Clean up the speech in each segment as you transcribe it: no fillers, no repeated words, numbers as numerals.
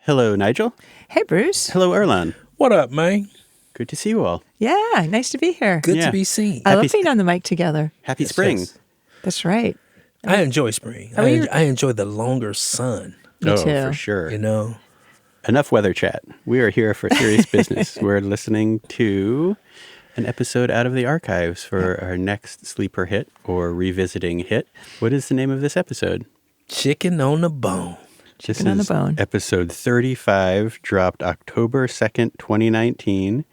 Hello, Nigel. Hey, Bruce. Hello, Earlonne. What up, man? Good to see you all. Yeah, nice to be here. Good Yeah. to be seen. I love being on the mic together. Happy spring. Yes. That's right. I enjoy spring. I enjoy the longer sun, Me too. For sure. you know? Enough weather chat. We are here for serious business. We're listening to an episode out of the archives for our next sleeper hit or revisiting hit. What is the name of this episode? Chicken on the bone. Chicken on the bone. Episode 35, dropped October 2nd, 2019,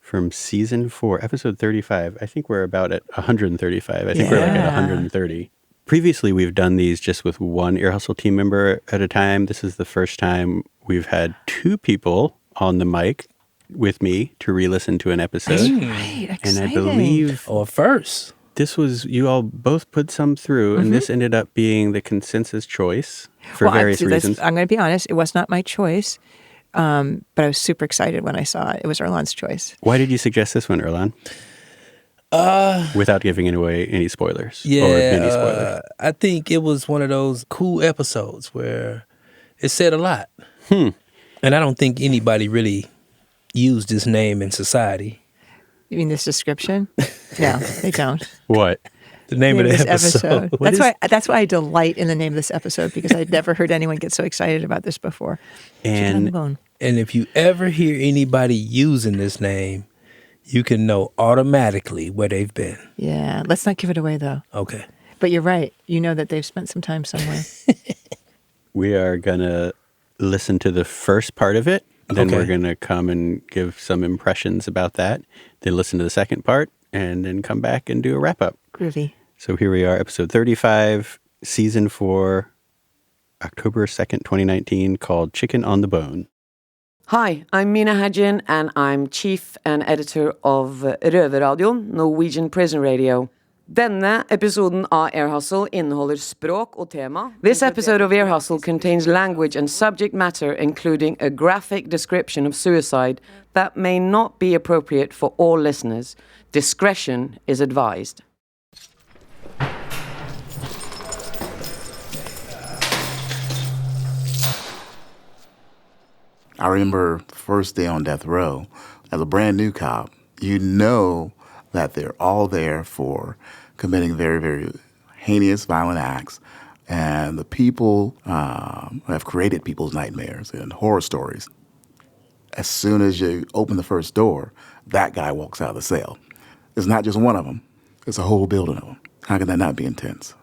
from season 4. Episode 35. I think we're about at 135. I think we're like at 130. Previously, we've done these just with one Ear Hustle team member at a time. This is the first time we've had two people on the mic with me to re-listen to an episode. Right, exciting. And I believe Or first. this was, you all both put some through, and this ended up being the consensus choice for various reasons. I'm going to be honest, it was not my choice, but I was super excited when I saw it. It was Earlonne's choice. Why did you suggest this one, Earlonne? Without giving away any spoilers or mini spoilers. I think it was one of those cool episodes where it said a lot. And I don't think anybody really used this name in society. You mean this description? No, they don't. What? The name of the this episode. That's why I delight in the name of this episode, because I'd never heard anyone get so excited about this before. Chicken on the bone. And if you ever hear anybody using this name, you can know automatically where they've been. Yeah, let's not give it away though. Okay. But you're right. You know that they've spent some time somewhere. We are going to listen to the first part of it. Then Okay. we're going to come and give some impressions about that. Then listen to the second part and then come back and do a wrap up. Groovy. So here we are, episode 35, season 4, October 2nd, 2019, called Chicken on the Bone. Hi, I'm Mina Hadjian and I'm chief and editor of Røverradion, Norwegian Prison Radio. Denne episoden av Ear Hustle inneholder språk og tema. This episode of Ear Hustle contains language and subject matter including a graphic description of suicide that may not be appropriate for all listeners. Discretion is advised. I remember the first day on death row, as a brand new cop, you know that they're all there for committing very, very heinous, violent acts. And the people have created people's nightmares and horror stories. As soon as you open the first door, that guy walks out of the cell. It's not just one of them. It's a whole building of them. How can that not be intense?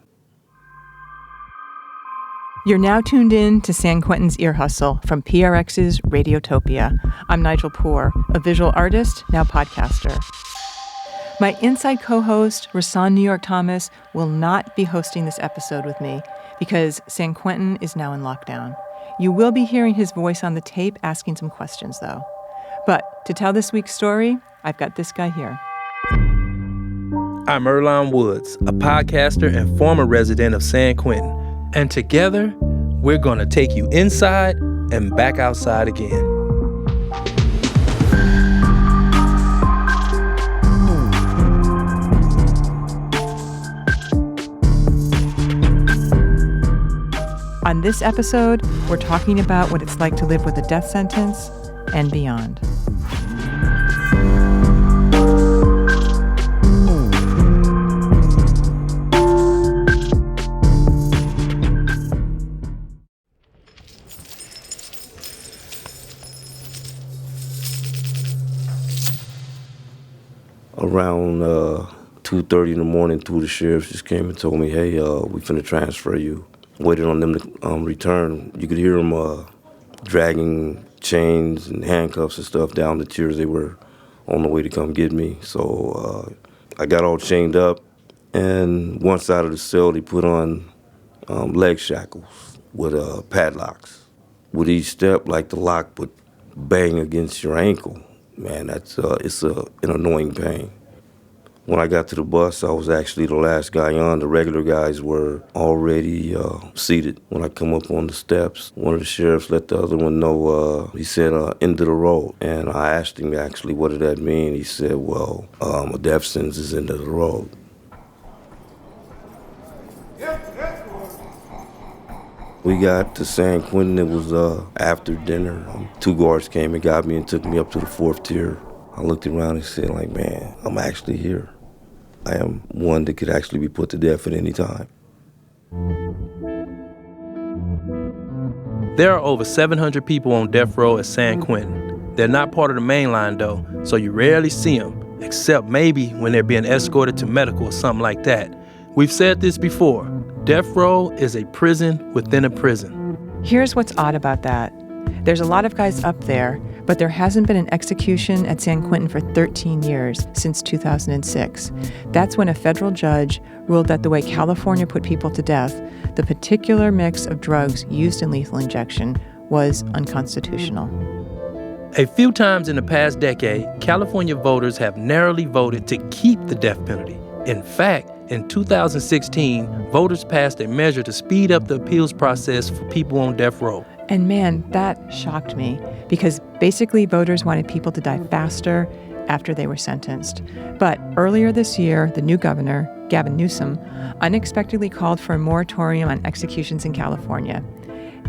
You're now tuned in to San Quentin's Ear Hustle from PRX's Radiotopia. I'm Nigel Poor, a visual artist, now podcaster. My inside co-host, Rasan New York Thomas, will not be hosting this episode with me because San Quentin is now in lockdown. You will be hearing his voice on the tape asking some questions, though. But to tell this week's story, I've got this guy here. I'm Earlonne Woods, a podcaster and former resident of San Quentin. And together, we're going to take you inside and back outside again. On this episode, we're talking about what it's like to live with a death sentence and beyond. Around 2:30 in the morning, two of the sheriffs just came and told me, hey, we finna transfer you. Waited on them to return. You could hear them dragging chains and handcuffs and stuff down the tiers. They were on the way to come get me. So I got all chained up, and one side of the cell, they put on leg shackles with padlocks. With each step, like the lock would bang against your ankle. Man, it's an annoying pain. When I got to the bus, I was actually the last guy on. The regular guys were already seated. When I come up on the steps, one of the sheriffs let the other one know, he said, end of the road. And I asked him actually, what did that mean? He said, well, a death sentence is end of the road. We got to San Quentin. It was after dinner. 2 guards came and got me and took me up to the 4th tier. I looked around and said, like, man, I'm actually here. I am one that could actually be put to death at any time. There are over 700 people on death row at San Quentin. They're not part of the main line, though, so you rarely see them, except maybe when they're being escorted to medical or something like that. We've said this before. Death row is a prison within a prison. Here's what's odd about that. There's a lot of guys up there, but there hasn't been an execution at San Quentin for 13 years, since 2006. That's when a federal judge ruled that the way California put people to death, the particular mix of drugs used in lethal injection, was unconstitutional. A few times in the past decade, California voters have narrowly voted to keep the death penalty. In fact, in 2016, voters passed a measure to speed up the appeals process for people on death row. And man, that shocked me, because basically voters wanted people to die faster after they were sentenced. But earlier this year, the new governor, Gavin Newsom, unexpectedly called for a moratorium on executions in California.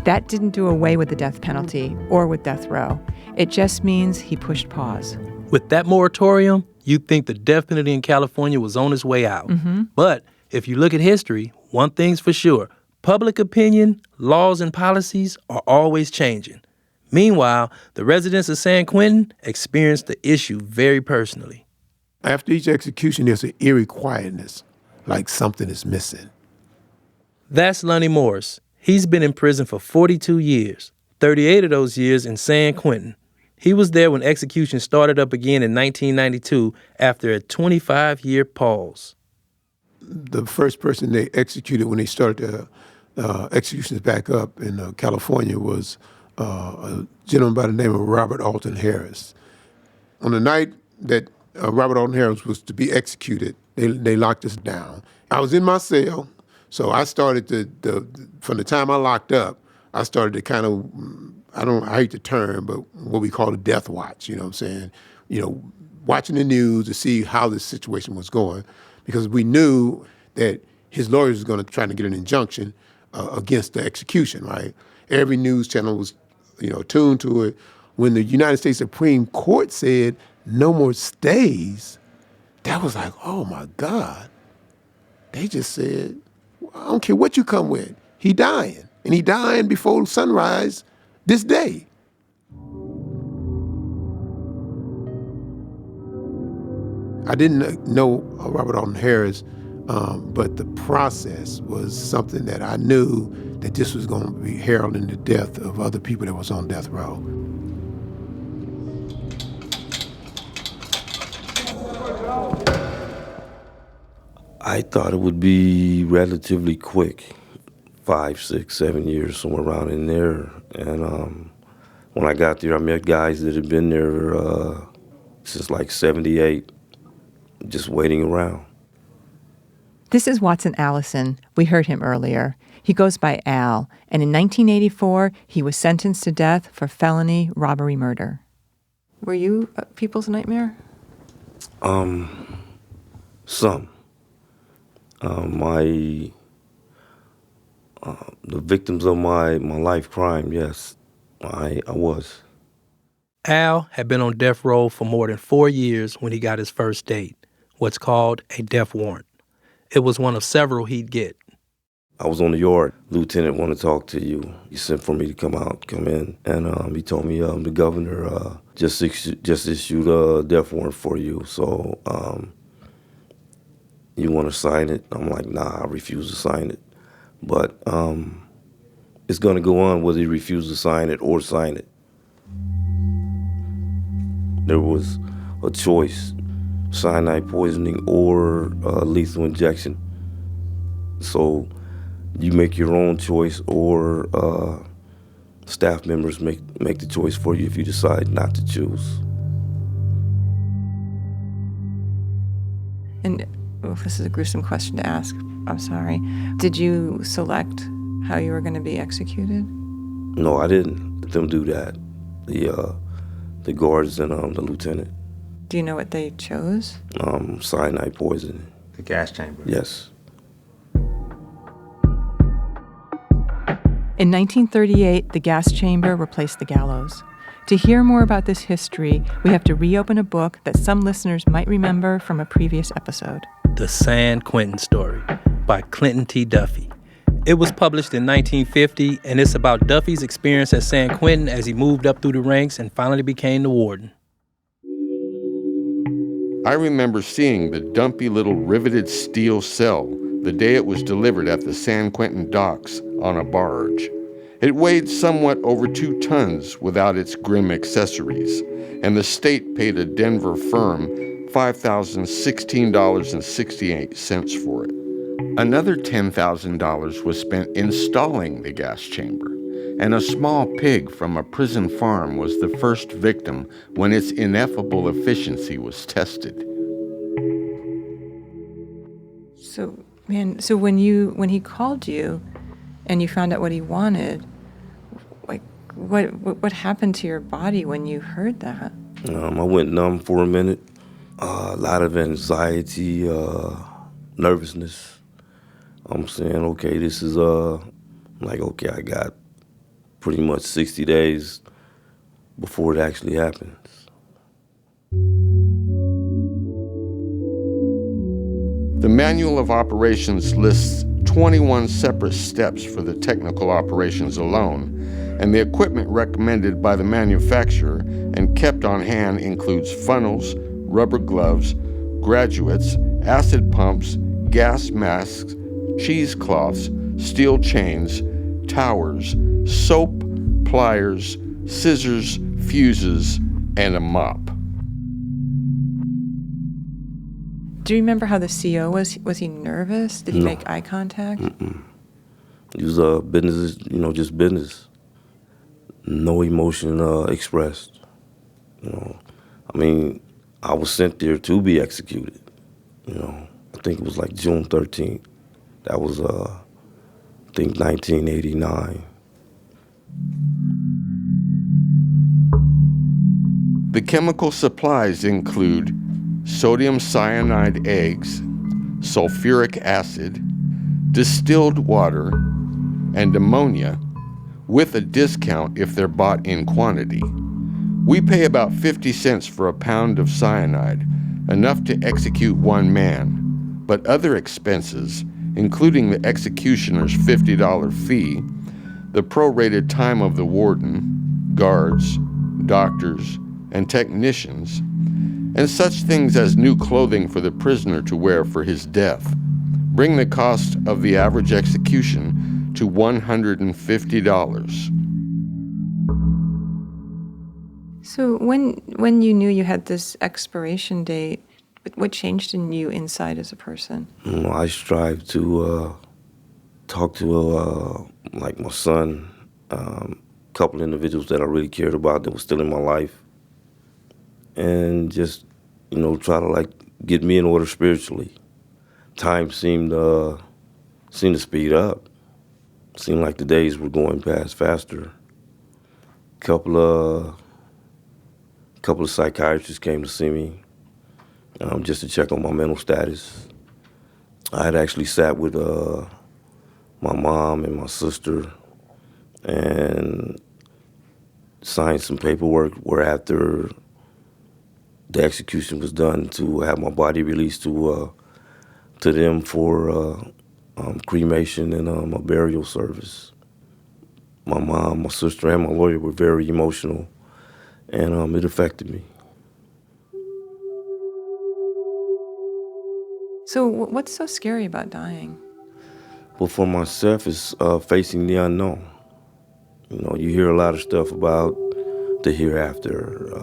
That didn't do away with the death penalty or with death row. It just means he pushed pause. With that moratorium, you'd think the death penalty in California was on its way out. Mm-hmm. But if you look at history, one thing's for sure. Public opinion, laws, and policies are always changing. Meanwhile, the residents of San Quentin experienced the issue very personally. After each execution, there's an eerie quietness, like something is missing. That's Lonnie Morris. He's been in prison for 42 years, 38 of those years in San Quentin. He was there when execution started up again in 1992 after a 25-year pause. The first person they executed when they started the executions back up in California was a gentleman by the name of Robert Alton Harris. On the night that Robert Alton Harris was to be executed, they locked us down. I was in my cell, so I started from the time I locked up, I started to kind of, I hate the term, but what we call a death watch, you know what I'm saying? You know, watching the news to see how this situation was going, because we knew that his lawyers were going to try to get an injunction against the execution, right? Every news channel was, tuned to it. When the United States Supreme Court said no more stays, that was like, oh my God. They just said, I don't care what you come with. He dying. And he dying before sunrise this day. I didn't know Robert Alton Harris, but the process was something that I knew that this was going to be heralding the death of other people that was on death row. I thought it would be relatively quick, 5, 6, 7 years, somewhere around in there. And when I got there, I met guys that had been there since like 78, just waiting around. This is Watson Allison. We heard him earlier. He goes by Al, and in 1984, he was sentenced to death for felony robbery murder. Were you a people's nightmare? Some. The victims of my life crime, yes, I was. Al had been on death row for more than 4 years when he got his first date, what's called a death warrant. It was one of several he'd get. I was on the yard. Lieutenant wanted to talk to you. He sent for me to come in, and he told me the governor just issued a death warrant for you, so you want to sign it? I'm like, nah, I refuse to sign it. But it's going to go on whether you refuse to sign it or sign it. There was a choice, cyanide poisoning or lethal injection. So you make your own choice, or staff members make the choice for you if you decide not to choose. And this is a gruesome question to ask. I'm sorry. Did you select how you were going to be executed? No, I didn't let them do that. The guards and the lieutenant. Do you know what they chose? Cyanide poisoning. The gas chamber? Yes. In 1938, the gas chamber replaced the gallows. To hear more about this history, we have to reopen a book that some listeners might remember from a previous episode. The San Quentin Story by Clinton T. Duffy. It was published in 1950, and it's about Duffy's experience at San Quentin as he moved up through the ranks and finally became the warden. I remember seeing the dumpy little riveted steel cell the day it was delivered at the San Quentin docks on a barge. It weighed somewhat over 2 tons without its grim accessories, and the state paid a Denver firm $5,016.68 for it. Another $10,000 was spent installing the gas chamber, and a small pig from a prison farm was the first victim when its ineffable efficiency was tested. So when he called you and you found out what he wanted, like what happened to your body when you heard that? I went numb for a minute. A lot of anxiety, nervousness. I'm saying, okay, this is okay, I got pretty much 60 days before it actually happens. The Manual of Operations lists 21 separate steps for the technical operations alone, and the equipment recommended by the manufacturer and kept on hand includes funnels, rubber gloves, graduates, acid pumps, gas masks, cheesecloths, steel chains, towers, soap, pliers, scissors, fuses, and a mop. Do you remember how the CO was? Was he nervous? Did he make eye contact? It was business, just business. No emotion expressed. I was sent there to be executed. I think it was like June 13th. That was, 1989. The chemical supplies include sodium cyanide eggs, sulfuric acid, distilled water, and ammonia, with a discount if they're bought in quantity. We pay about 50 cents for a pound of cyanide, enough to execute one man, but other expenses, including the executioner's $50 fee, the prorated time of the warden, guards, doctors, and technicians, and such things as new clothing for the prisoner to wear for his death, bring the cost of the average execution to $150. So when you knew you had this expiration date, what changed in you inside as a person? I strive to talk to my son, a couple individuals that I really cared about that were still in my life, and just try to get me in order spiritually. Time seemed to speed up. Seemed like the days were going past faster. Couple of psychiatrists came to see me just to check on my mental status. I had actually sat with my mom and my sister and signed some paperwork where after the execution was done to have my body released to them for cremation and a burial service. My mom, my sister, and my lawyer were very emotional, and it affected me. So what's so scary about dying? Well, for myself, it's facing the unknown. You hear a lot of stuff about the hereafter,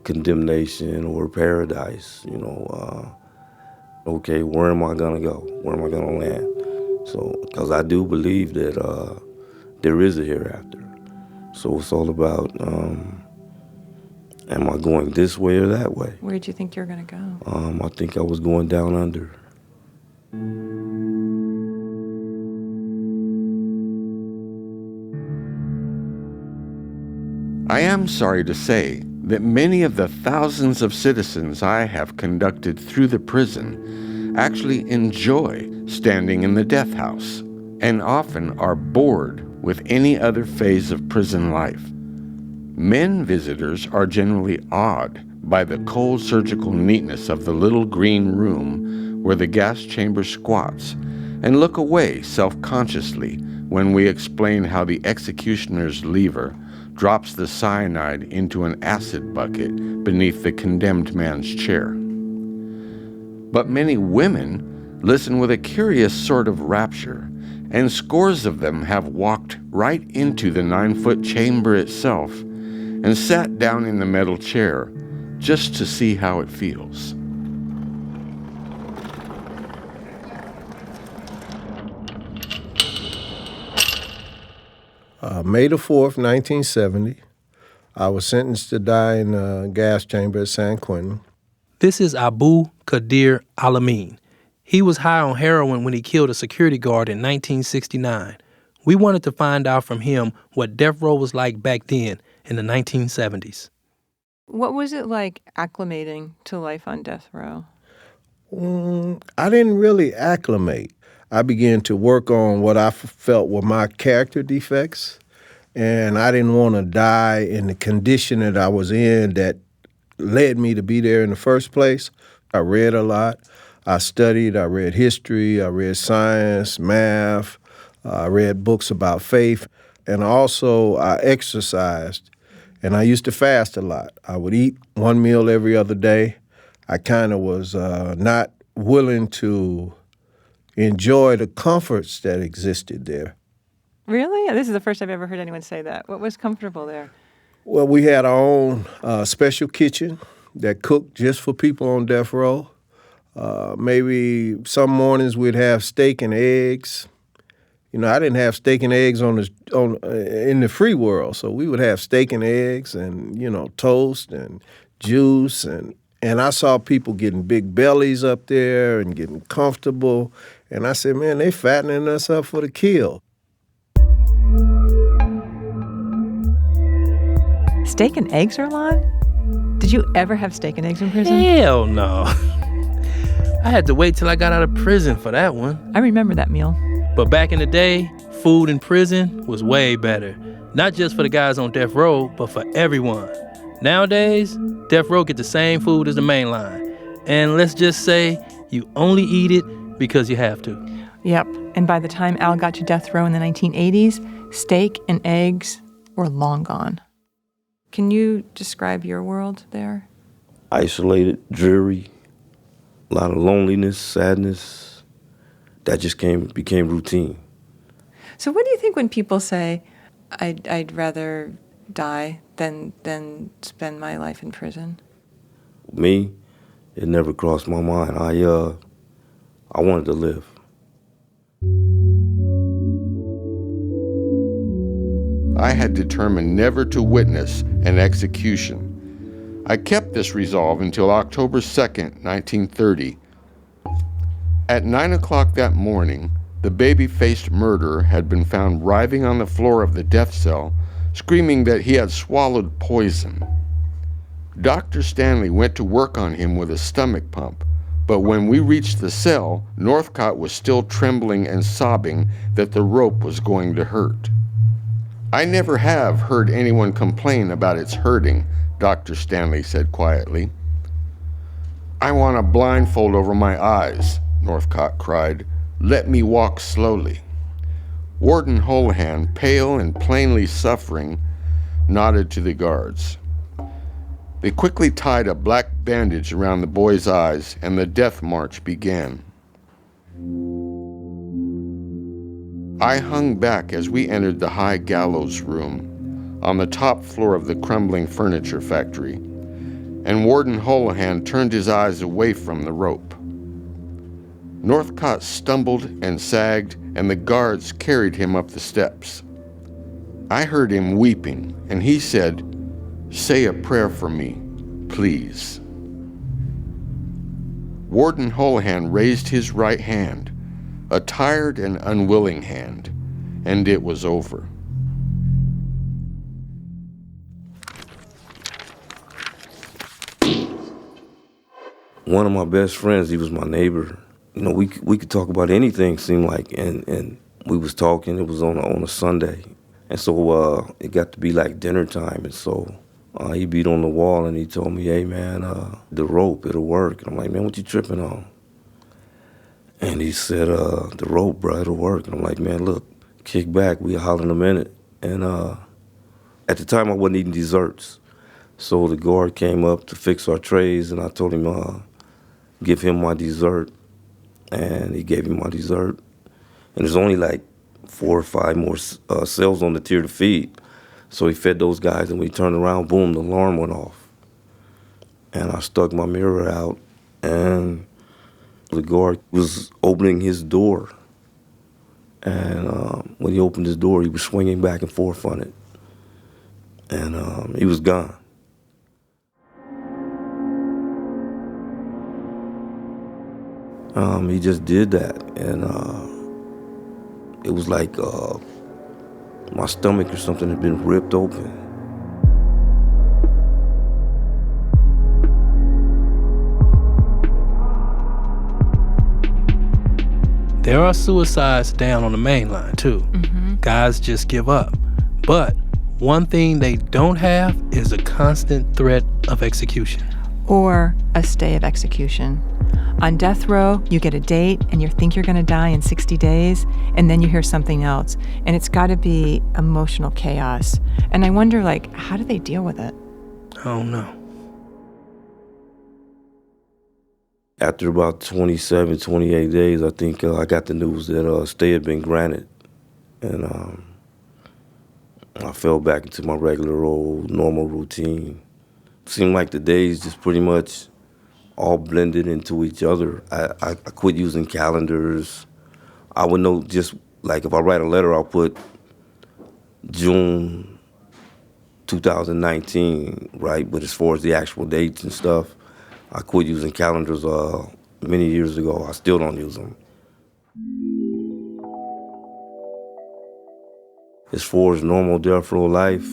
condemnation or paradise, okay, where am I gonna go? Where am I gonna land? So, because I do believe that there is a hereafter. So it's all about, am I going this way or that way? Where did you think you were gonna go? I think I was going down under. I am sorry to say that many of the thousands of citizens I have conducted through the prison actually enjoy standing in the death house, and often are bored with any other phase of prison life. Men visitors are generally awed by the cold surgical neatness of the little green room where the gas chamber squats, and look away self-consciously when we explain how the executioner's lever drops the cyanide into an acid bucket beneath the condemned man's chair. But many women listen with a curious sort of rapture, and scores of them have walked right into the 9-foot chamber itself and sat down in the metal chair just to see how it feels. May the 4th, 1970, I was sentenced to die in a gas chamber at San Quentin. This is Abu Qadir Al-Amin. He was high on heroin when he killed a security guard in 1969. We wanted to find out from him what death row was like back then in the 1970s. What was it like acclimating to life on death row? I didn't really acclimate. I began to work on what I felt were my character defects, and I didn't want to die in the condition that I was in that led me to be there in the first place. I read a lot. I studied. I read history. I read science, math. I read books about faith. And also I exercised, and I used to fast a lot. I would eat one meal every other day. I kind of was not willing to enjoy the comforts that existed there. Really? This is the first I've ever heard anyone say that. What was comfortable there? Well, we had our own special kitchen that cooked just for people on death row. Maybe some mornings we'd have steak and eggs. You know, I didn't have steak and eggs in the free world, so we would have steak and eggs and, you know, toast and juice, and I saw people getting big bellies up there and getting comfortable, and I said, man, they fattening us up for the kill. Steak and eggs, Earlonne? Did you ever have steak and eggs in prison? Hell no. I had to wait till I got out of prison for that one. I remember that meal. But back in the day, food in prison was way better. Not just for the guys on death row, but for everyone. Nowadays, death row get the same food as the main line. And let's just say you only eat it because you have to. Yep. And by the time Al got to death row in the 1980s, steak and eggs were long gone. Can you describe your world there? Isolated, dreary, a lot of loneliness, sadness. That just became routine. So what do you think when people say, I'd rather die than spend my life in prison? Me, it never crossed my mind. I wanted to live. I had determined never to witness an execution. I kept this resolve until October 2nd, 1930. At 9 o'clock that morning, the baby-faced murderer had been found writhing on the floor of the death cell, screaming that he had swallowed poison. Dr. Stanley went to work on him with a stomach pump, but when we reached the cell, Northcott was still trembling and sobbing that the rope was going to hurt. I never have heard anyone complain about its hurting, Dr. Stanley said quietly. I want a blindfold over my eyes, Northcott cried. Let me walk slowly. Warden Holohan, pale and plainly suffering, nodded to the guards. They quickly tied a black bandage around the boy's eyes, and the death march began. I hung back as we entered the high gallows room on the top floor of the crumbling furniture factory, and Warden Holohan turned his eyes away from the rope. Northcott stumbled and sagged, and the guards carried him up the steps. I heard him weeping, and he said, "Say a prayer for me, please." Warden Holohan raised his right hand, a tired and unwilling hand, and it was over. One of my best friends, he was my neighbor. You know, we could talk about anything, seemed like, and we was talking. It was on a Sunday. And so it got to be like dinner time. And so he beat on the wall and he told me, hey, man, the rope, it'll work. And I'm like, man, what you tripping on? And he said, the rope, bro, it'll work. And I'm like, man, look, kick back. We'll holler in a minute. And at the time, I wasn't eating desserts. So the guard came up to fix our trays, and I told him, give him my dessert. And he gave me my dessert. And there's only like 4 or 5 more cells on the tier to feed. So he fed those guys, and we turned around, boom, the alarm went off. And I stuck my mirror out, and the guard was opening his door. And when he opened his door, he was swinging back and forth on it. And he was gone. He just did that. And it was like my stomach or something had been ripped open. There are suicides down on the main line, too. Mm-hmm. Guys just give up. But one thing they don't have is a constant threat of execution. Or a stay of execution. On death row, you get a date and you think you're going to die in 60 days, and then you hear something else. And it's got to be emotional chaos. And I wonder, how do they deal with it? I don't know. After about 27, 28 days, I think I got the news that stay had been granted. And I fell back into my regular old normal routine. Seemed like the days just pretty much all blended into each other. I quit using calendars. I would know just, if I write a letter, I'll put June 2019, right? But as far as the actual dates and stuff, I quit using calendars many years ago. I still don't use them. As far as normal death row life,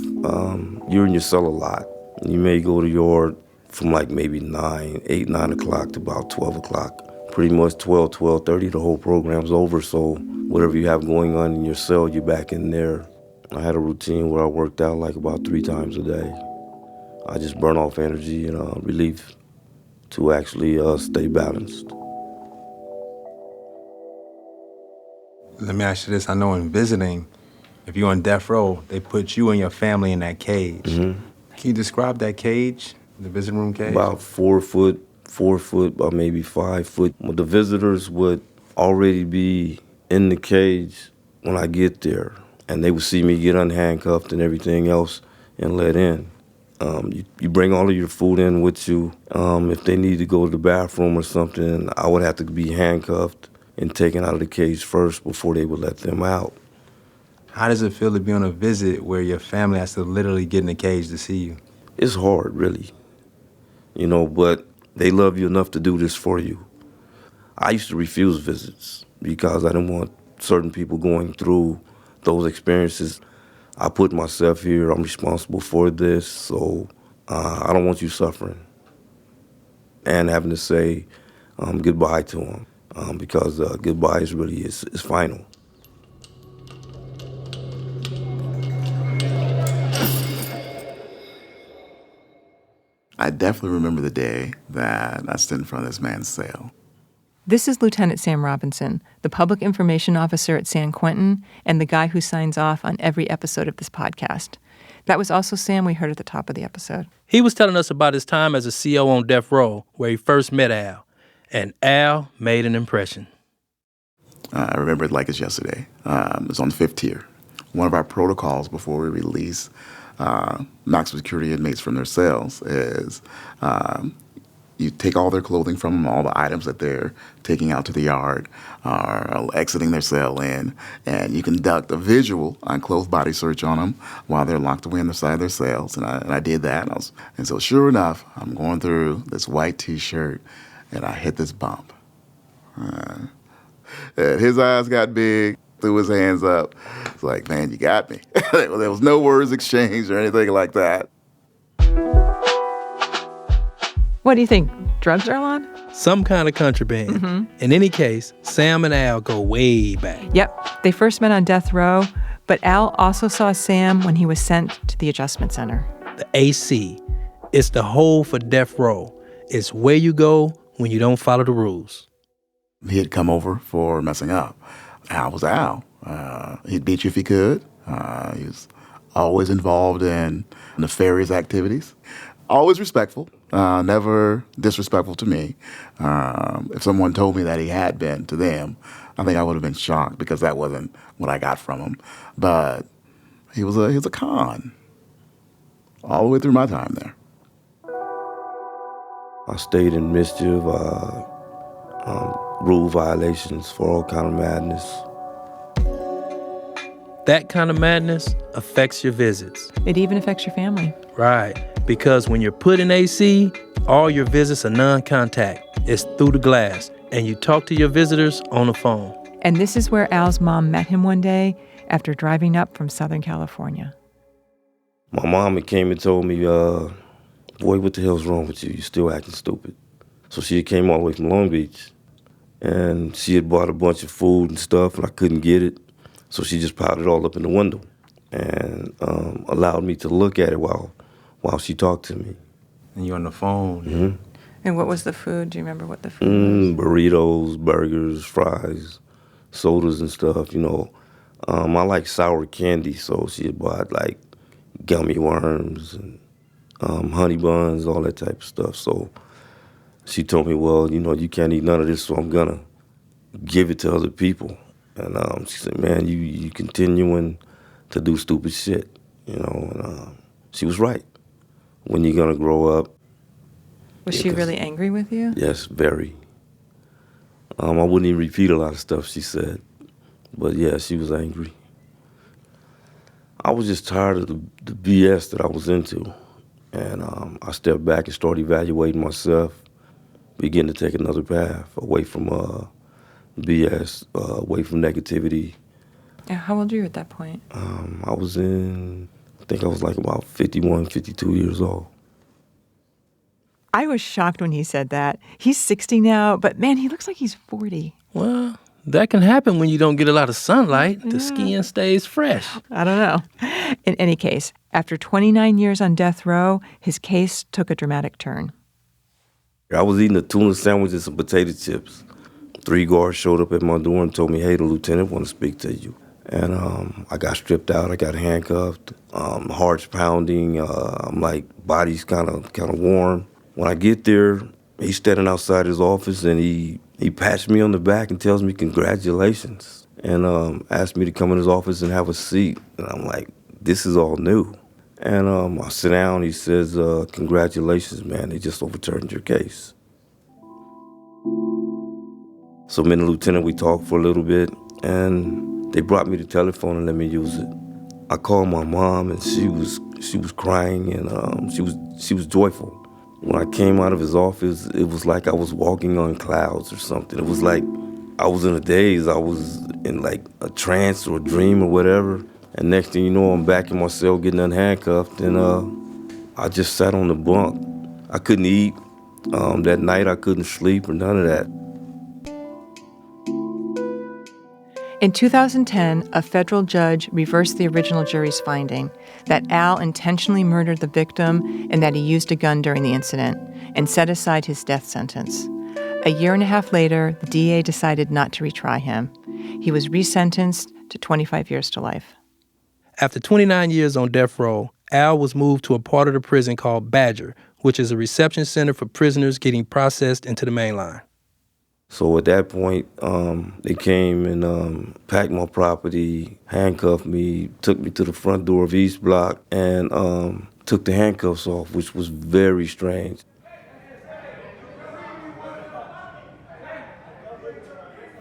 you're in your cell a lot. You may go to yard from maybe 9 o'clock to about 12 o'clock. Pretty much 12:30, the whole program's over, so whatever you have going on in your cell, you're back in there. I had a routine where I worked out about 3 times a day. I just burn off energy and relief to actually stay balanced. Let me ask you this. I know in visiting, if you're on death row, they put you and your family in that cage. Mm-hmm. Can you describe that cage, the visiting room cage? About 4 foot by maybe 5 foot. The visitors would already be in the cage when I get there, and they would see me get unhandcuffed and everything else and let in. You bring all of your food in with you. If they need to go to the bathroom or something, I would have to be handcuffed and taken out of the cage first before they would let them out. How does it feel to be on a visit where your family has to literally get in the cage to see you? It's hard, really. But they love you enough to do this for you. I used to refuse visits because I didn't want certain people going through those experiences. I put myself here, I'm responsible for this, so I don't want you suffering. And having to say goodbye to them, because goodbye is final. I definitely remember the day that I stood in front of this man's cell. This is Lieutenant Sam Robinson, the public information officer at San Quentin and the guy who signs off on every episode of this podcast. That was also Sam we heard at the top of the episode. He was telling us about his time as a CO on death row, where he first met Al. And Al made an impression. I remember it like it's yesterday. It was on the 5th tier. One of our protocols before we release maximum security inmates from their cells is you take all their clothing from them, all the items that they're taking out to the yard or exiting their cell in, and you conduct a visual unclothed body search on them while they're locked away on the side of their cells. And I did that. And so sure enough, I'm going through this white T-shirt, and I hit this bump. And his eyes got big, threw his hands up. It's like, man, you got me. There was no words exchanged or anything like that. What do you think? Drugs, Earlonne? Some kind of contraband. Mm-hmm. In any case, Sam and Al go way back. Yep, they first met on death row, but Al also saw Sam when he was sent to the adjustment center. The AC. It's the hole for death row. It's where you go when you don't follow the rules. He had come over for messing up. Al was Al. He'd beat you if he could. He was always involved in nefarious activities. Always respectful, never disrespectful to me. If someone told me that he had been to them, I think I would have been shocked because that wasn't what I got from him. But he was a con all the way through my time there. I stayed in mischief, rule violations, for all kind of madness. That kind of madness affects your visits. It even affects your family. Right, because when you're put in AC, all your visits are non-contact. It's through the glass, and you talk to your visitors on the phone. And this is where Al's mom met him one day after driving up from Southern California. My mom had came and told me, boy, what the hell's wrong with you? You're still acting stupid. So she came all the way from Long Beach, and she had bought a bunch of food and stuff, and I couldn't get it. So she just piled it all up in the window and allowed me to look at it while she talked to me. And you're on the phone. Mm-hmm. And what was the food? Do you remember what the food was? Burritos, burgers, fries, sodas and stuff, you know. I like sour candy, so she had bought like gummy worms and honey buns, all that type of stuff. So she told me, well, you know, you can't eat none of this, so I'm gonna give it to other people. And she said, man, you continuing to do stupid shit, you know. And she was right. When you gonna grow up? Was she really angry with you? Yes, very. I wouldn't even repeat a lot of stuff she said, but yeah, she was angry. I was just tired of the BS that I was into, and I stepped back and started evaluating myself, began to take another path away from BS, away from negativity. Yeah, how old were you at that point? I think I was like about 51, 52 years old. I was shocked when he said that. He's 60 now, but man, he looks like he's 40. Well, that can happen when you don't get a lot of sunlight. The skin stays fresh. I don't know. In any case, after 29 years on death row, his case took a dramatic turn. I was eating a tuna sandwich and some potato chips. 3 guards showed up at my door and told me, hey, the lieutenant want to speak to you. And I got stripped out. I got handcuffed. Heart's pounding. I'm like, body's kind of warm. When I get there, he's standing outside his office, and he pats me on the back and tells me congratulations, and asked me to come in his office and have a seat. And I'm like, this is all new. And I sit down. He says, congratulations, man. They just overturned your case. So me and the lieutenant, we talked for a little bit, and they brought me the telephone and let me use it. I called my mom, and she was crying, and she was joyful. When I came out of his office, it was like I was walking on clouds or something. It was like I was in a daze. I was in like a trance or a dream or whatever. And next thing you know, I'm back in my cell getting unhandcuffed, and I just sat on the bunk. I couldn't eat. That night I couldn't sleep or none of that. In 2010, a federal judge reversed the original jury's finding that Al intentionally murdered the victim and that he used a gun during the incident, and set aside his death sentence. A year and a half later, the DA decided not to retry him. He was resentenced to 25 years to life. After 29 years on death row, Al was moved to a part of the prison called Badger, which is a reception center for prisoners getting processed into the main line. So at that point, they came and packed my property, handcuffed me, took me to the front door of East Block, and took the handcuffs off, which was very strange.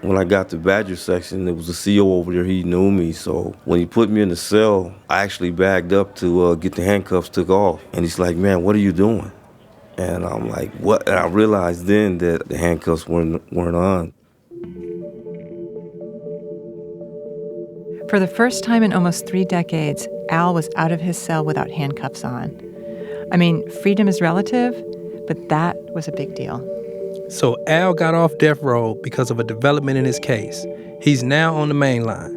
When I got to Badger section, there was a CO over there. He knew me, so when he put me in the cell, I actually bagged up to get the handcuffs took off. And he's like, man, what are you doing? And I'm like, what? And I realized then that the handcuffs weren't on. For the first time in almost 3 decades, Al was out of his cell without handcuffs on. I mean, freedom is relative, but that was a big deal. So Al got off death row because of a development in his case. He's now on the main line.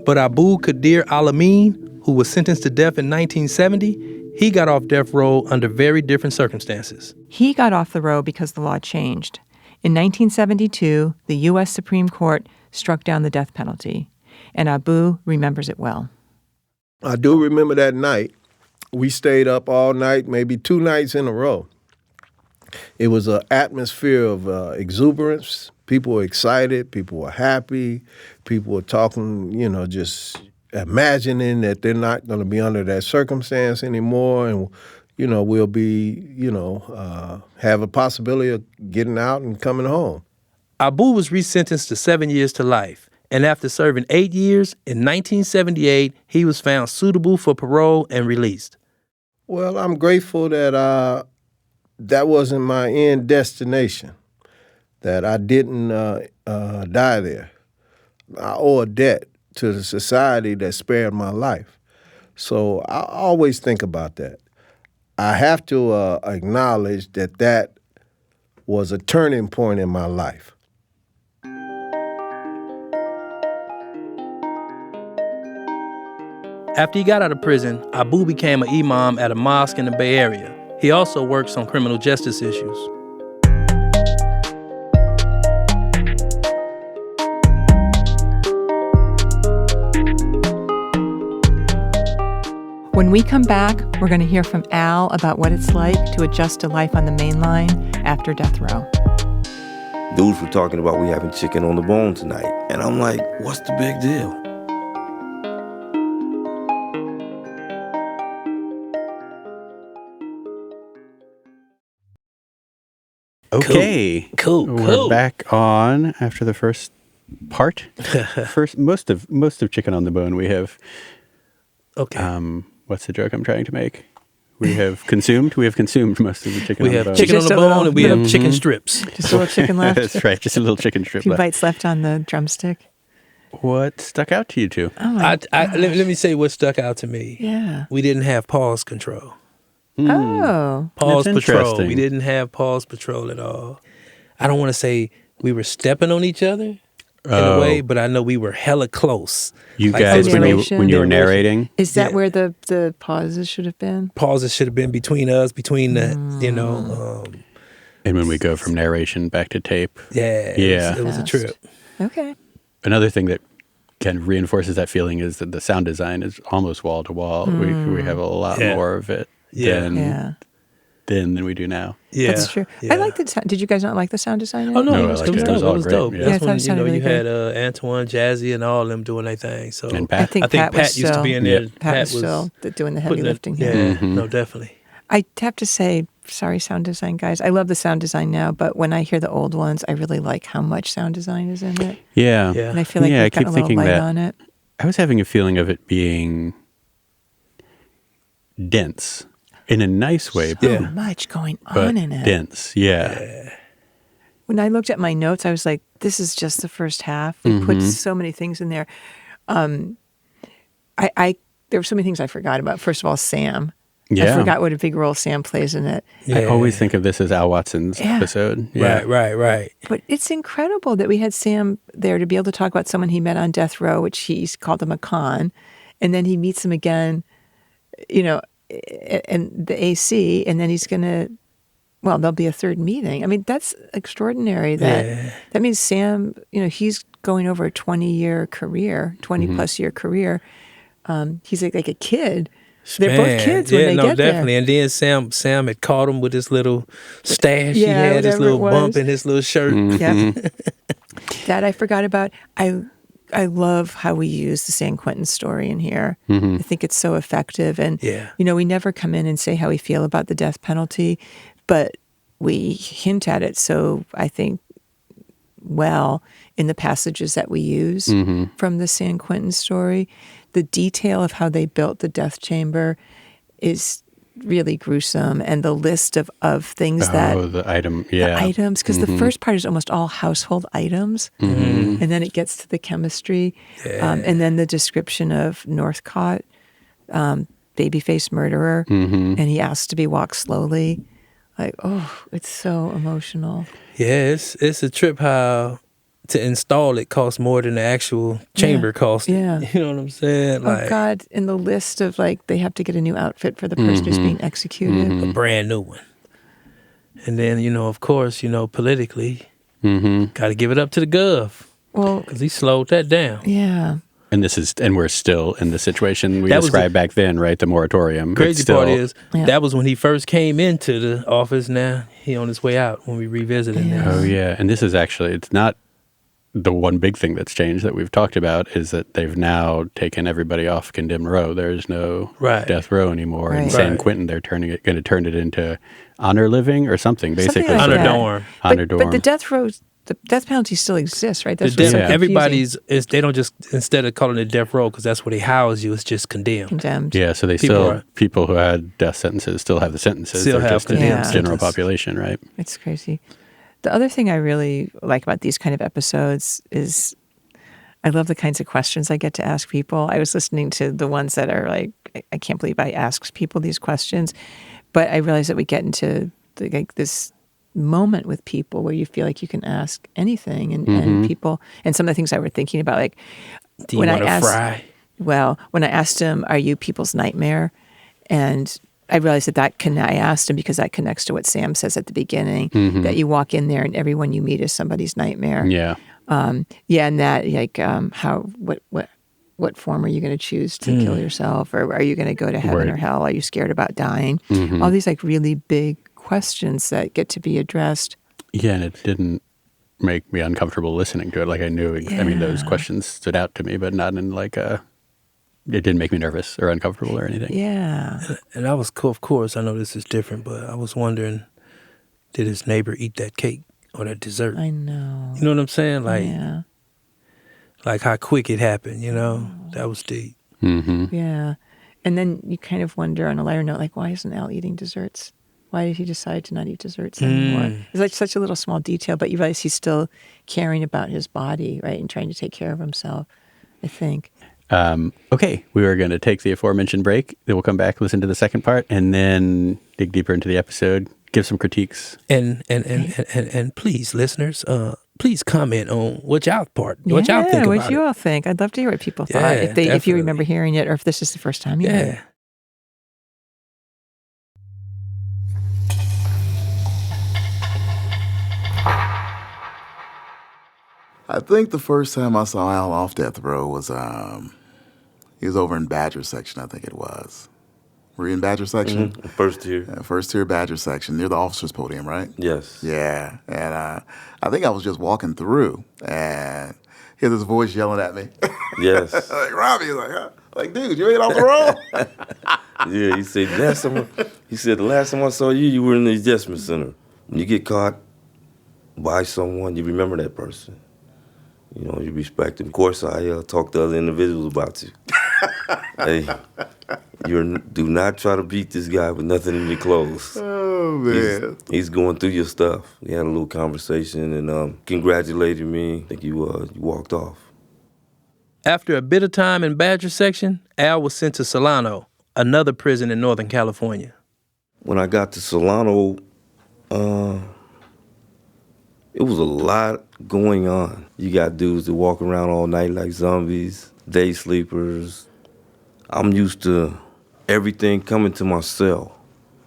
But Abu Qadir Al-Amin, who was sentenced to death in 1970, he got off death row under very different circumstances. He got off the row because the law changed. In 1972, the U.S. Supreme Court struck down the death penalty, and Abu remembers it well. I do remember that night. We stayed up all night, maybe 2 nights in a row. It was an atmosphere of exuberance. People were excited. People were happy. People were talking, just imagining that they're not going to be under that circumstance anymore. And, we'll be, have a possibility of getting out and coming home. Abu was resentenced to 7 years to life. And after serving 8 years, in 1978, he was found suitable for parole and released. Well, I'm grateful that that wasn't my end destination, that I didn't die there. I owe a debt to the society that spared my life. So I always think about that. I have to acknowledge that was a turning point in my life. After he got out of prison, Abu became an imam at a mosque in the Bay Area. He also works on criminal justice issues. When we come back, we're going to hear from Al about what it's like to adjust to life on the main line after death row. Dudes were talking about we having chicken on the bone tonight. And I'm like, what's the big deal? Okay. Cool. We're back on after the first part. Most of Chicken on the Bone we have. Okay. What's the joke I'm trying to make? We have consumed most of the chicken on the bone. We have chicken on the bone and we have chicken strips. Just a little chicken left. That's right, just a little chicken A strip few left. bites left on the drumstick. What stuck out to you two? Oh my Let me say what stuck out to me. Yeah. We didn't have pause control. Oh. Pause That's patrol. interesting. We didn't have pause patrol at all. I don't want to say we were stepping on each other in a way, but I know we were hella close. You Like guys, when you were narration. narrating, Is that where the pauses should have been? Pauses should have been between us, between the, and when we go from narration back to tape. yeah. It was a trip. Okay. Another thing that kind of reinforces that feeling is that the sound design is almost wall to wall. We have a lot more of it than we do now. Yeah. That's true. Yeah. I like the sound. Did you guys not like the sound design? Oh, no, No, it was I liked it. It dope. was It all was great. dope. Yeah. Yeah, I That's thought it when, sounded you really had good. Antoine, Jazzy, and all of them doing their thing. So And Pat. I think Pat was used to be in there. Pat was still doing the heavy putting it- lifting. Yeah, no, definitely. I have to say, sorry, sound design guys. I love the sound design now, but when I hear the old ones, I really like how much sound design is in it. Yeah. Yeah. And I feel like I we've keep got a little thinking light that. on it. I was having a feeling of it being dense in a nice way, So much going but on in it. dense. Yeah. When I looked at my notes, I was like, this is just the first half. We put so many things in there. There were so many things I forgot about. First of all, Sam. Yeah. I forgot what a big role Sam plays in it. I always think of this as Al Watson's episode. Yeah. Right. But it's incredible that we had Sam there to be able to talk about someone he met on death row, which he's called him a con. And then he meets him again, and the AC, and then he's going to, there'll be a third meeting. I mean, that's extraordinary. That means Sam, he's going over a 20-year career, 20-plus year career. He's like a kid. They're both kids when they get definitely. there. And then Sam had caught him with his little stash. He Yeah, had his whatever little it was. bump in his little shirt. Yep. That I forgot about. I love how we use the San Quentin story in here. I think it's so effective. And, we never come in and say how we feel about the death penalty, but we hint at it. So I think, in the passages that we use from the San Quentin story, the detail of how they built the death chamber is really gruesome. And the list of things the items, because the first part is almost all household items. And then it gets to the chemistry. And then the description of Northcott, babyface murderer. And he asks to be walked slowly. Like, oh, it's so emotional. Yeah, it's a trip how to install it costs more than the actual chamber cost. Yeah. You know what I'm saying? Oh, God, in the list of, like, they have to get a new outfit for the person who's being executed. A brand new one. And then, of course, politically, got to give it up to the gov. Well, because he slowed that down. Yeah. And we're still in the situation we described back then, right? The moratorium. Crazy part is, that was when he first came into the office. Now he on his way out when we revisited this. Oh, yeah. And this is actually, it's not the one big thing that's changed that we've talked about is that they've now taken everybody off condemned row. There's no death row anymore. Right. In San Quentin, they're going to turn it into honor living or something, basically. Something like honor dorm. Honor dorm. But the death row, the death penalty still exists, right? That's everybody's they don't just, instead of calling it death row because that's where they house you, it's just condemned. Yeah, so they people who had death sentences still have the sentences. Still They're have just the general population, right? It's crazy. The other thing I really like about these kind of episodes is I love the kinds of questions I get to ask people. I was listening to the ones that are like, I can't believe I asked people these questions, but I realized that we get into this moment with people where you feel like you can ask anything and people, and some of the things I were thinking about, like do you want to fry? Well, when I asked him, are you people's nightmare? And I realized I asked him because that connects to what Sam says at the beginning, that you walk in there and everyone you meet is somebody's nightmare. Yeah. And that, like, what form are you going to choose to kill yourself? Or are you going to go to heaven or hell? Are you scared about dying? All these, like, really big questions that get to be addressed. Yeah, and it didn't make me uncomfortable listening to it. Like, I knew, I mean, those questions stood out to me, but not in, like, it didn't make me nervous or uncomfortable or anything. Yeah. And I was, of course, I know this is different, but I was wondering, did his neighbor eat that cake or that dessert? I know. You know what I'm saying? Like how quick it happened, That was deep. Yeah. And then you kind of wonder on a lighter note, like, why isn't Al eating desserts? Why did he decide to not eat desserts anymore? It's like such a little small detail, but you realize he's still caring about his body, right? And trying to take care of himself, I think. Okay, we were going to take the aforementioned break. Then we'll come back, listen to the second part, and then dig deeper into the episode, give some critiques. And please, listeners, please comment on what y'all think about it. What you all think. I'd love to hear what people thought, if you remember hearing it or if this is the first time you heard it. I think the first time I saw Al off death row was he was over in Badger section, I think it was. Were you in Badger section? First tier. First tier Badger section, near the officers' podium, right? Yes. Yeah, and I think I was just walking through and hear this voice yelling at me. Yes. Like, Robbie, like, dude, you ain't off the road? Yeah, he said, the last time I saw you, you were in the adjustment center. When you get caught by someone, you remember that person. You respect them. Of course, I talk to other individuals about you. Hey, do not try to beat this guy with nothing in your clothes. Oh, man. He's going through your stuff. We had a little conversation and congratulated me. I think you walked off. After a bit of time in Badger section, Al was sent to Solano, another prison in Northern California. When I got to Solano, it was a lot going on. You got dudes that walk around all night like zombies, day sleepers. I'm used to everything coming to my cell.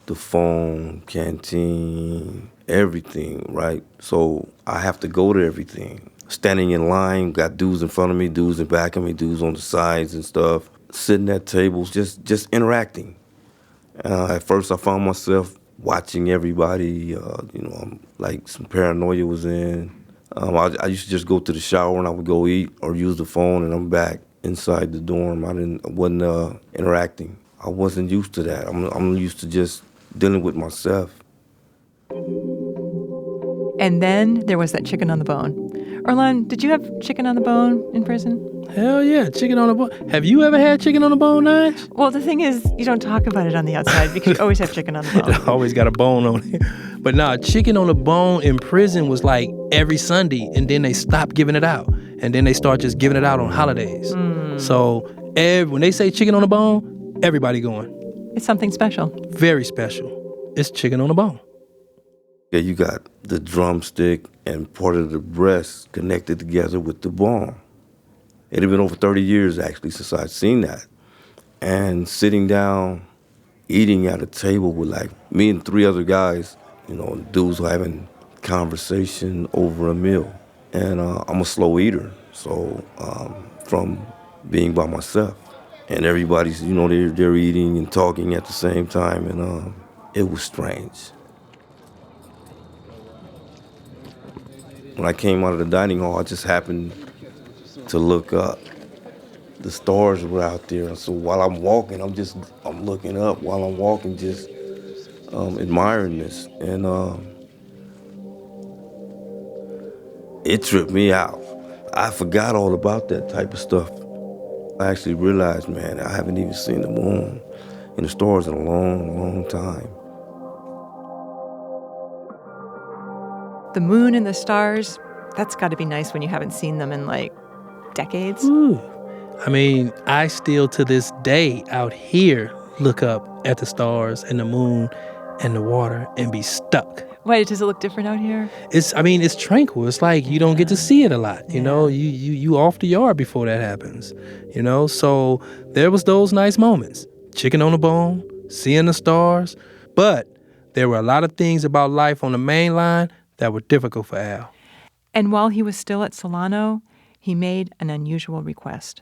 The phone, canteen, everything, right? So I have to go to everything. Standing in line, got dudes in front of me, dudes in back of me, dudes on the sides and stuff. Sitting at tables, just interacting. At first I found myself watching everybody, like some paranoia was in. I used to just go to the shower and I would go eat or use the phone and I'm back inside the dorm. I wasn't interacting. I wasn't used to that. I'm used to just dealing with myself. And then there was that chicken on the bone. Earlonne, did you have chicken on the bone in prison? Hell yeah, chicken on the bone. Have you ever had chicken on the bone, Nige? Well, the thing is, you don't talk about it on the outside because you always have chicken on the bone. Always got a bone on it. But nah, chicken on the bone in prison was like every Sunday, and then they stopped giving it out. And then they start just giving it out on holidays. So when they say chicken on the bone, everybody going. It's something special. Very special. It's chicken on the bone. Yeah, you got the drumstick and part of the breast connected together with the bone. It had been over 30 years, actually, since I'd seen that. And sitting down, eating at a table with, like, me and 3 other guys, dudes were having conversation over a meal. And I'm a slow eater, so from being by myself. And everybody's, they're eating and talking at the same time, and it was strange. When I came out of the dining hall, I just happened to look up. The stars were out there, and so while I'm walking, I'm looking up while I'm walking, just admiring this, and it tripped me out. I forgot all about that type of stuff. I actually realized, man, I haven't even seen the moon and the stars in a long, long time. The moon and the stars, that's got to be nice when you haven't seen them in, like, decades. Ooh. I mean, I still to this day out here look up at the stars and the moon and the water and be stuck. Why, does it look different out here? It's tranquil. It's like you don't get to see it a lot, you off the yard before that happens, So there was those nice moments, chicken on the bone, seeing the stars, but there were a lot of things about life on the main line that were difficult for Al. And while he was still at Solano, he made an unusual request.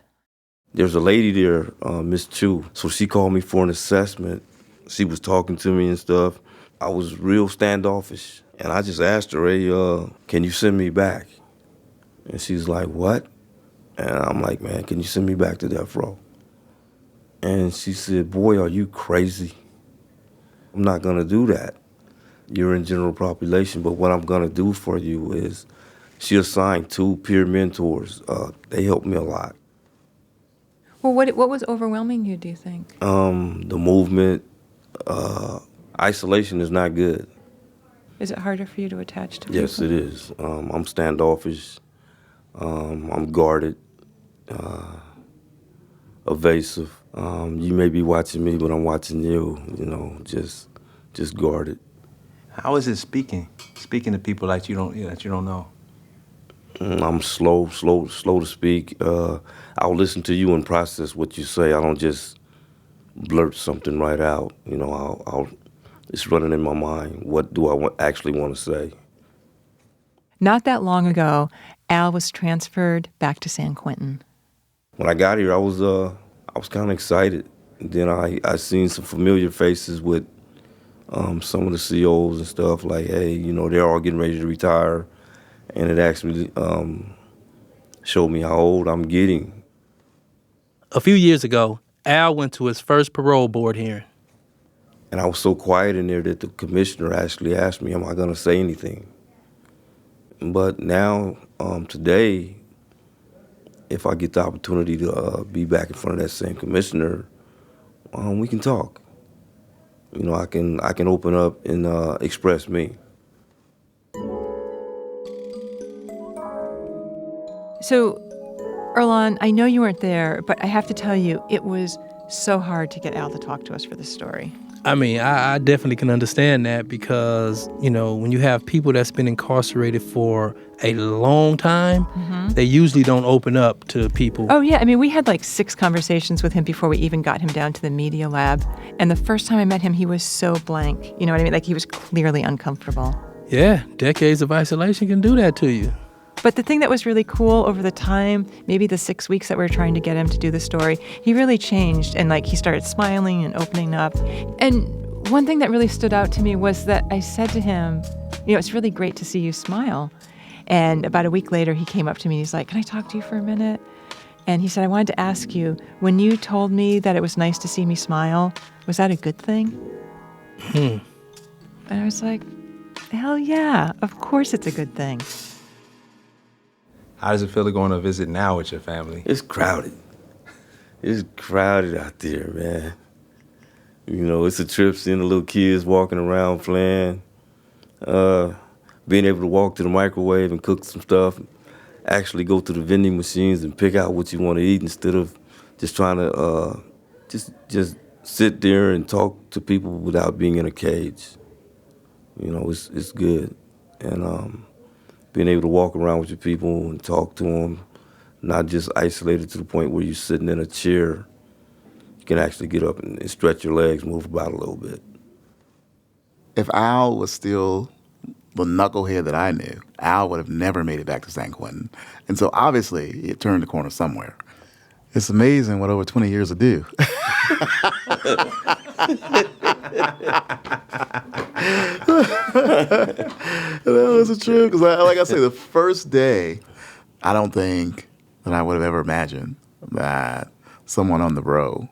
There's a lady there, Miss Chu, so she called me for an assessment. She was talking to me and stuff. I was real standoffish, and I just asked her, hey, can you send me back? And she's like, what? And I'm like, man, can you send me back to death row? And she said, boy, are you crazy? I'm not gonna do that. You're in general population, but what I'm gonna do for you is, she assigned 2 peer mentors. They helped me a lot. Well, what was overwhelming you, do you think? The movement, isolation is not good. Is it harder for you to attach to people? Yes, it is. I'm standoffish. I'm guarded, evasive. You may be watching me, but I'm watching you. Just guarded. How is it speaking to people that you don't know? I'm slow to speak. I'll listen to you and process what you say. I don't just blurt something right out. It's running in my mind. What do I actually want to say? Not that long ago, Al was transferred back to San Quentin. When I got here, I was kind of excited. And then I seen some familiar faces with some of the COs and stuff. Like, hey, they're all getting ready to retire. And it actually showed me how old I'm getting. A few years ago, Al went to his first parole board hearing. And I was so quiet in there that the commissioner actually asked me, am I going to say anything? But now, today, if I get the opportunity to be back in front of that same commissioner, we can talk. I can open up and express me. So, Earlonne, I know you weren't there, but I have to tell you, it was so hard to get Al to talk to us for this story. I mean, I definitely can understand that because, when you have people that's been incarcerated for a long time, they usually don't open up to people. Oh, yeah. I mean, we had like 6 conversations with him before we even got him down to the media lab. And the first time I met him, he was so blank. You know what I mean? Like, he was clearly uncomfortable. Yeah, decades of isolation can do that to you. But the thing that was really cool over the time, maybe the 6 weeks that we were trying to get him to do the story, he really changed and he started smiling and opening up. And one thing that really stood out to me was that I said to him, it's really great to see you smile. And about a week later, he came up to me and he's like, can I talk to you for a minute? And he said, I wanted to ask you, when you told me that it was nice to see me smile, was that a good thing? And I was like, hell yeah, of course it's a good thing. How does it feel to go on a visit now with your family? It's crowded. It's crowded out there, man. It's a trip seeing the little kids walking around playing, being able to walk to the microwave and cook some stuff, actually go to the vending machines and pick out what you want to eat instead of just trying to just sit there and talk to people without being in a cage. You know, it's good. And being able to walk around with your people and talk to them, not just isolated to the point where you're sitting in a chair. You can actually get up and stretch your legs, move about a little bit. If Al was still the knucklehead that I knew, Al would have never made it back to San Quentin. And so obviously it turned the corner somewhere. It's amazing what over 20 years will do. That was true, because like I say, the first day, I don't think that I would have ever imagined that someone on the row,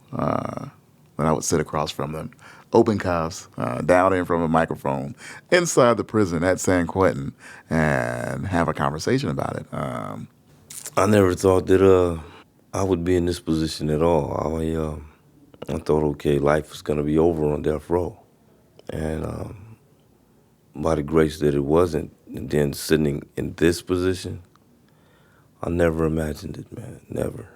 when I would sit across from them, open cuffs, down in from a microphone, inside the prison at San Quentin, and have a conversation about it. I never thought that I would be in this position at all. I thought, okay, life was going to be over on death row. And by the grace that it wasn't, and then sitting in this position, I never imagined it, man, never.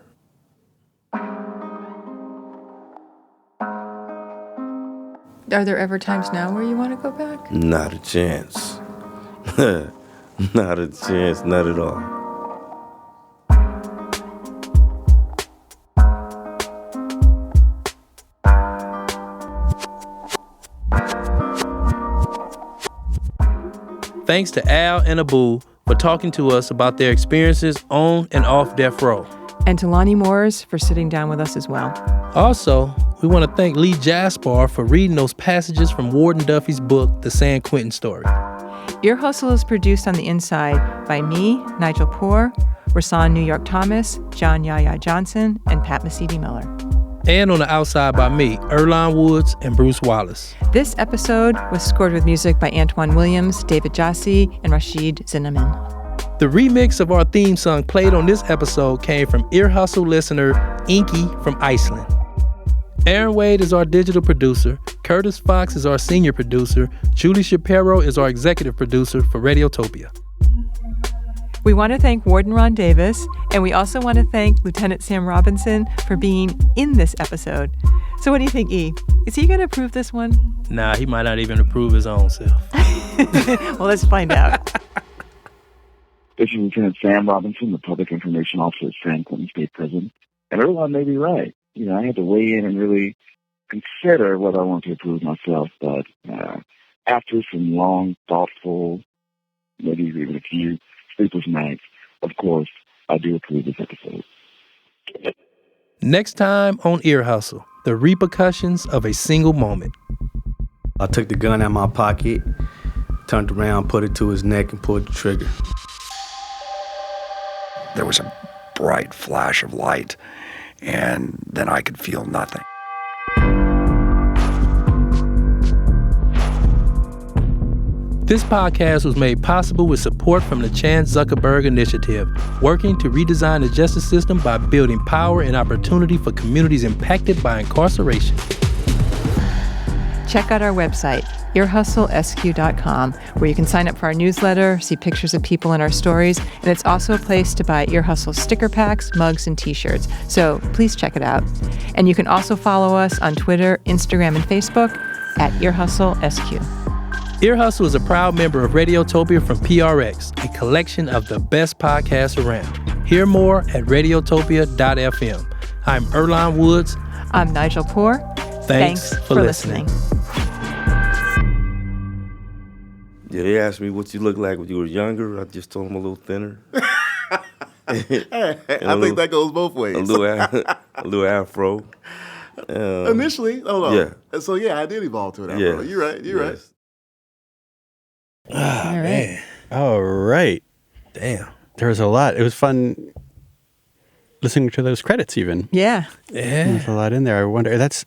Are there ever times now where you want to go back? Not a chance. Not a chance, not at all. Thanks to Al and Abu for talking to us about their experiences on and off death row. And to Lonnie Morris for sitting down with us as well. Also, we want to thank Lee Jaspar for reading those passages from Warden Duffy's book, The San Quentin Story. Ear Hustle is produced on the inside by me, Nigel Poor, Rasan New York Thomas, John Yaya Johnson, and Pat Mesiti-Miller. And on the outside by me, Earlonne Woods and Bruce Wallace. This episode was scored with music by Antoine Williams, David Jassy, and Rashid Zinneman. The remix of our theme song played on this episode came from Ear Hustle listener Inky from Iceland. Aaron Wade is our digital producer. Curtis Fox is our senior producer. Julie Shapiro is our executive producer for Radiotopia. We want to thank Warden Ron Davis, and we also want to thank Lieutenant Sam Robinson for being in this episode. So what do you think, E? Is he going to approve this one? Nah, he might not even approve his own self. Well, let's find out. This is Lieutenant Sam Robinson, the Public Information Officer at San Quentin State Prison. And Earlonne may be right. You know, I had to weigh in and really consider whether I want to approve myself. But after some long, thoughtful, maybe even a few sleepless nights, of course, I do approve this episode. Next time on Ear Hustle, the repercussions of a single moment. I took the gun out of my pocket, turned around, put it to his neck, and pulled the trigger. There was a bright flash of light, and then I could feel nothing. This podcast was made possible with support from the Chan Zuckerberg Initiative, working to redesign the justice system by building power and opportunity for communities impacted by incarceration. Check out our website, earhustlesq.com, where you can sign up for our newsletter, see pictures of people in our stories, and it's also a place to buy Ear Hustle sticker packs, mugs, and t-shirts. So please check it out. And you can also follow us on Twitter, Instagram, and Facebook at earhustlesq. Ear Hustle is a proud member of Radiotopia from PRX, a collection of the best podcasts around. Hear more at radiotopia.fm. I'm Earlonne Woods. I'm Nigel Poor. Thanks for listening. Yeah, they asked me what you look like when you were younger. I just told them a little thinner. I think that goes both ways. A little afro. Initially, hold on. Yeah. So yeah, I did evolve to an afro. Yes. You're right. You're right. All right. Man. All right. Damn. There was a lot. It was fun listening to those credits even. Yeah. There's a lot in there. I wonder, that's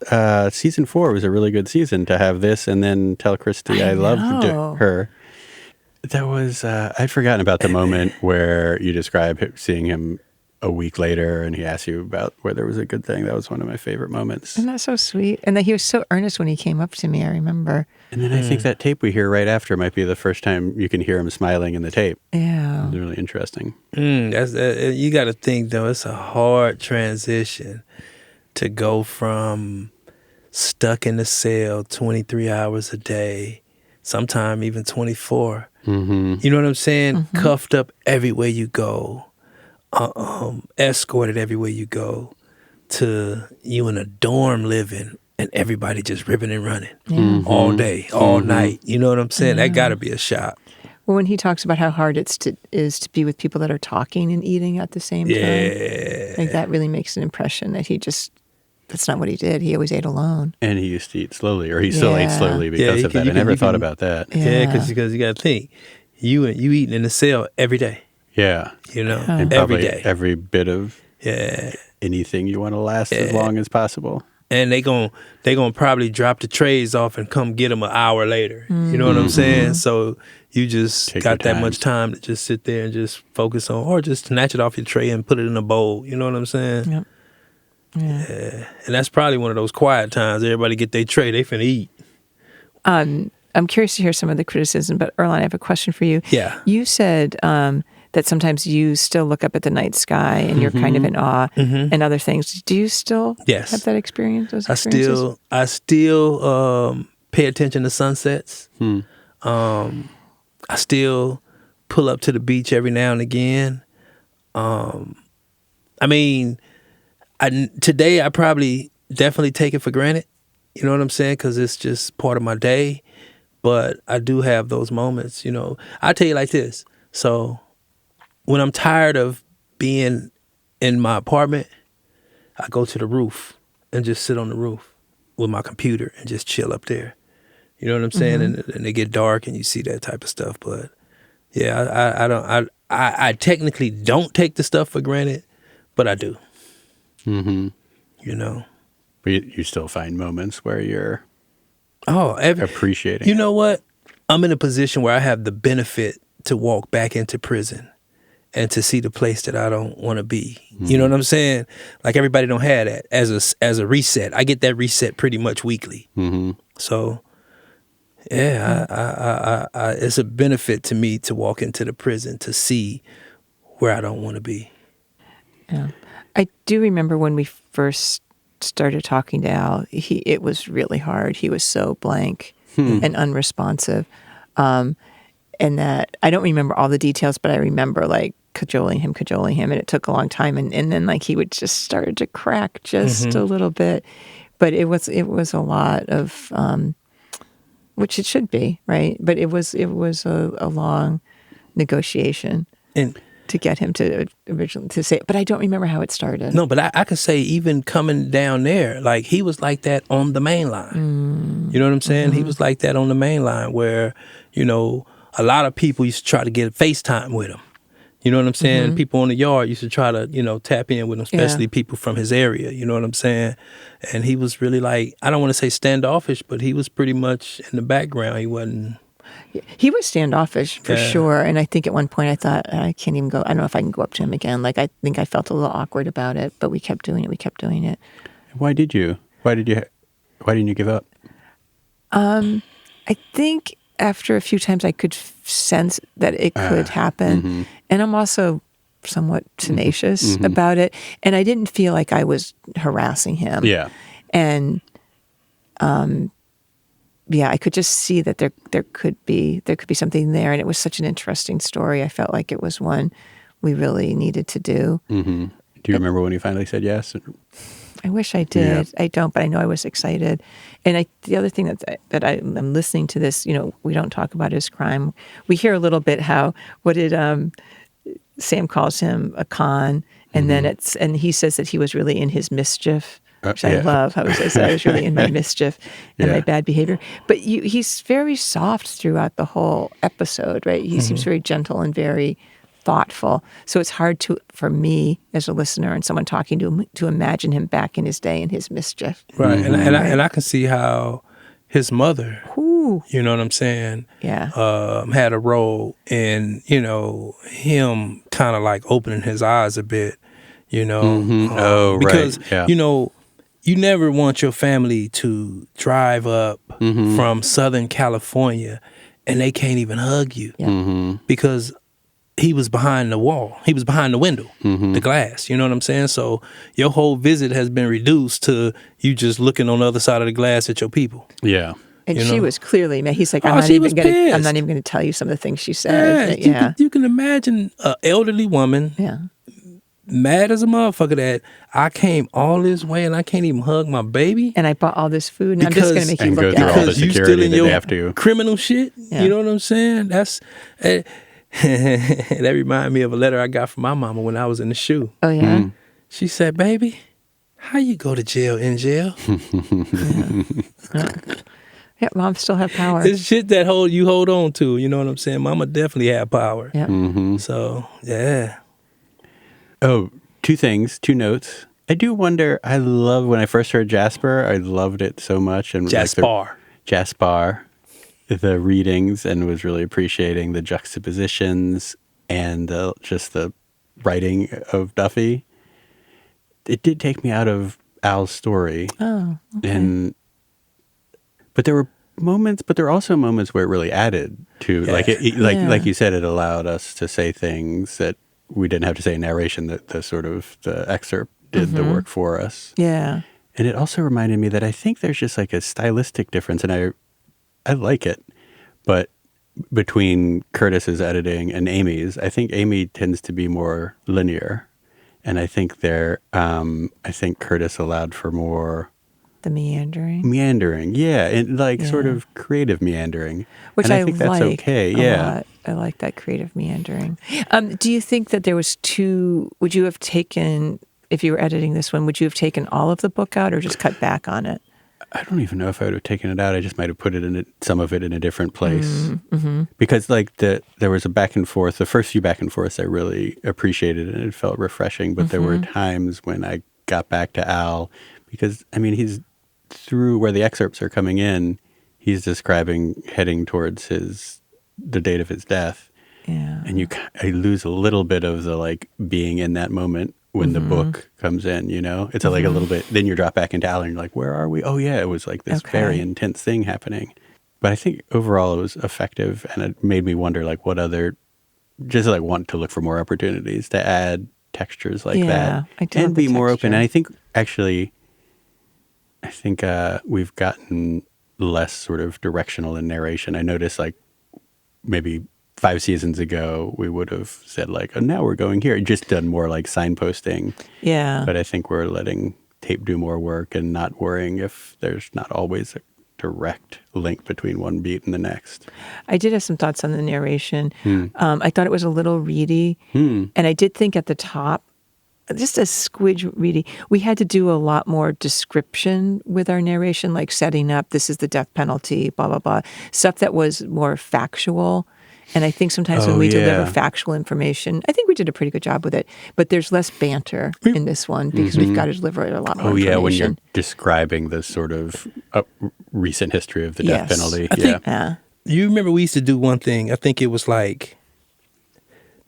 season 4 was a really good season to have this and then tell Christy I loved her. That was, I'd forgotten about the moment where you describe seeing him a week later and he asked you about whether it was a good thing. That was one of my favorite moments. Isn't that so sweet? And that he was so earnest when he came up to me, I remember. And then I think that tape we hear right after might be the first time you can hear him smiling in the tape. Yeah. It's really interesting. You got to think, though, it's a hard transition to go from stuck in the cell 23 hours a day, sometime even 24. Mm-hmm. You know what I'm saying? Cuffed up everywhere you go, escorted everywhere you go, to you in a dorm living and everybody just ripping and running all day, all night. You know what I'm saying? That got to be a shock. Well, when he talks about how hard it is to be with people that are talking and eating at the same time, like that really makes an impression that that's not what he did. He always ate alone. And he used to eat slowly, or he still ate slowly because of that. I never thought about that. Yeah, because you got to think, you eating in the cell every day. Yeah. You know, and every day. Every bit of anything you want to last as long as possible. And they gonna probably drop the trays off and come get them an hour later. You know what I'm saying? So you just got that much time to just sit there and just focus on, or just snatch it off your tray and put it in a bowl. You know what I'm saying? Yep. Yeah. And that's probably one of those quiet times. Everybody get their tray, they finna eat. I'm curious to hear some of the criticism, but Earlonne, I have a question for you. Yeah. You said that sometimes you still look up at the night sky and you're kind of in awe and other things. Do you still have that experience? Those experiences? I still pay attention to sunsets. I still pull up to the beach every now and again. I mean, today I probably definitely take it for granted. You know what I'm saying? Because it's just part of my day. But I do have those moments, you know. I'll tell you like this. So when I'm tired of being in my apartment, I go to the roof and just sit on the roof with my computer and just chill up there. You know what I'm saying? And it get dark and you see that type of stuff. But yeah, I technically don't take the stuff for granted, but I do. You know. But you still find moments where you're appreciating. You know what? I'm in a position where I have the benefit to walk back into prison and to see the place that I don't want to be. You know what I'm saying? Like everybody don't have that as a reset. I get that reset pretty much weekly. So yeah, I it's a benefit to me to walk into the prison to see where I don't want to be. Yeah. I do remember when we first started talking to Al, it was really hard. He was so blank and unresponsive. And that I don't remember all the details, but I remember like cajoling him, and it took a long time. And then like he would just started to crack just a little bit. But it was a lot of, which it should be, right? But it was a long negotiation. And to get him to originally to say it, but I don't remember how it started. No, but I could say even coming down there, like he was like that on the main line. You know what I'm saying? He was like that on the main line where, you know, a lot of people used to try to get FaceTime with him. You know what I'm saying? People on the yard used to try to, you know, tap in with him, especially people from his area. You know what I'm saying? And he was really like, I don't want to say standoffish, but he was pretty much in the background. He wasn't. He was standoffish for sure. And I think at one point I thought, I can't even go. I don't know if I can go up to him again. Like, I think I felt a little awkward about it, but we kept doing it. Why didn't you give up? I think after a few times I could sense that it could happen. And I'm also somewhat tenacious about it. And I didn't feel like I was harassing him. Yeah. And, I could just see that there could be something there, and it was such an interesting story. I felt like it was one we really needed to do. Do you remember when he finally said yes? I wish I did. Yeah. I don't, but I know I was excited. And the other thing that I'm listening to this, you know, we don't talk about his crime. We hear a little bit what did Sam calls him a con, and then and he says that he was really in his mischief. Which I love. How he says I was really in my mischief and my bad behavior. But he's very soft throughout the whole episode, right? He seems very gentle and very thoughtful. So it's hard for me as a listener and someone talking to him to imagine him back in his day in his mischief. Right. And I can see how his mother, you know what I'm saying? Yeah. Had a role in, you know, him kind of like opening his eyes a bit, you know. Because, you know, you never want your family to drive up from Southern California and they can't even hug you because he was behind the wall. He was behind the window, the glass. You know what I'm saying? So your whole visit has been reduced to you just looking on the other side of the glass at your people. Yeah. And she was clearly mad. He's like, I'm not even going to tell you some of the things she said. You can imagine an elderly woman. Yeah. Mad as a motherfucker that I came all this way and I can't even hug my baby. And I bought all this food and I'm just going to make you look at it. Because you still in your criminal shit. Yeah. You know what I'm saying? That's that reminded me of a letter I got from my mama when I was in the SHU. Oh, yeah? Mm. She said, baby, how you go to jail in jail? Yeah, mom still have power. It's shit that you hold on to. You know what I'm saying? Mama definitely had power. Yeah. Mm-hmm. So, yeah. Oh, two notes. I do wonder, I love, when I first heard Jasper, I loved it so much. And Jaspar. The readings, and was really appreciating the juxtapositions and just the writing of Duffy. It did take me out of Al's story. Oh, okay. But there were also moments where it really added to, like you said, it allowed us to say things that we didn't have to say in narration, that the excerpt did the work for us. Yeah. And it also reminded me that I think there's just like a stylistic difference, and I like it, but between Curtis's editing and Amy's, I think Amy tends to be more linear, and I think Curtis allowed for more the meandering, yeah, and sort of creative meandering, which and I think that's okay. Yeah, lot. I like that creative meandering. Do you think that there was would you have taken, if you were editing this one, would you have taken all of the book out or just cut back on it? I don't even know if I would have taken it out. I just might have put some of it in a different place. Mm-hmm. Because there was a back and forth. The first few back and forths I really appreciated, and it felt refreshing. But there were times when I got back to Al, because, I mean, he's through where the excerpts are coming in, he's describing heading towards the date of his death. Yeah. And I lose a little bit of the being in that moment when the book comes in, you know? It's a little bit, then you drop back into Al and you're like, where are we? Oh yeah, it was this very intense thing happening. But I think overall it was effective, and it made me wonder what other, just want to look for more opportunities to add textures like that. And be more open. And I think actually, we've gotten less sort of directional in narration. I noticed maybe 5 seasons ago, we would have said oh, now we're going here. Just done more signposting. Yeah. But I think we're letting tape do more work and not worrying if there's not always a direct link between one beat and the next. I did have some thoughts on the narration. I thought it was a little reedy. And I did think at the top, just a squidge reedy, we had to do a lot more description with our narration, like setting up, this is the death penalty, blah, blah, blah. Stuff that was more factual. And I think sometimes when we deliver factual information, I think we did a pretty good job with it. But there's less banter in this one because we've got to deliver it a lot more information. When you're describing the sort of recent history of the death penalty. I think, you remember we used to do one thing. I think it was